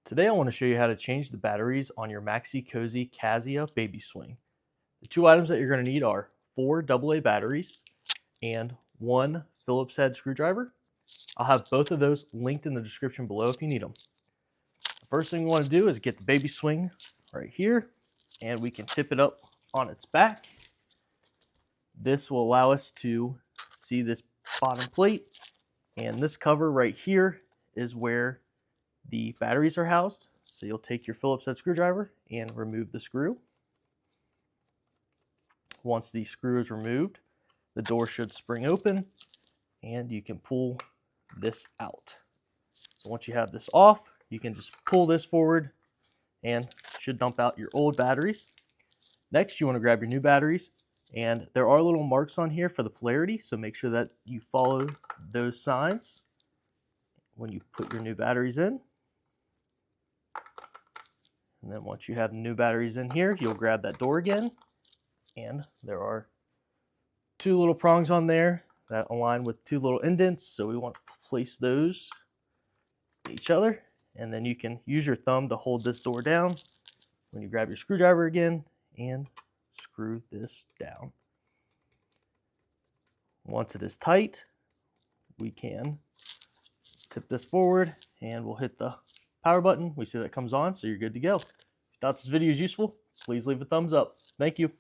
Today I want to show you how to change the batteries on your Maxi-Cosi Cassia Baby Swing. The two items that you're going to need are 4 AA batteries and 1 Phillips head screwdriver. I'll have both of those linked in the description below if you need them. The first thing we want to do is get the baby swing right here, and we can tip it up on its back. This will allow us to see this bottom plate, and this cover right here is where the batteries are housed. So you'll take your Phillips head screwdriver and remove the screw. Once the screw is removed, the door should spring open and you can pull this out. So once you have this off, you can just pull this forward and it should dump out your old batteries. Next, you want to grab your new batteries, and there are little marks on here for the polarity, so make sure that you follow those signs when you put your new batteries in. And then once you have the new batteries in here, you'll grab that door again, and there are 2 little prongs on there that align with 2 little indents, so we want to place those to each other, and then you can use your thumb to hold this door down when you grab your screwdriver again and screw this down. Once it is tight, we can tip this forward and we'll hit the power button. We see that it comes on, so you're good to go. If you thought this video was useful, please leave a thumbs up. Thank you.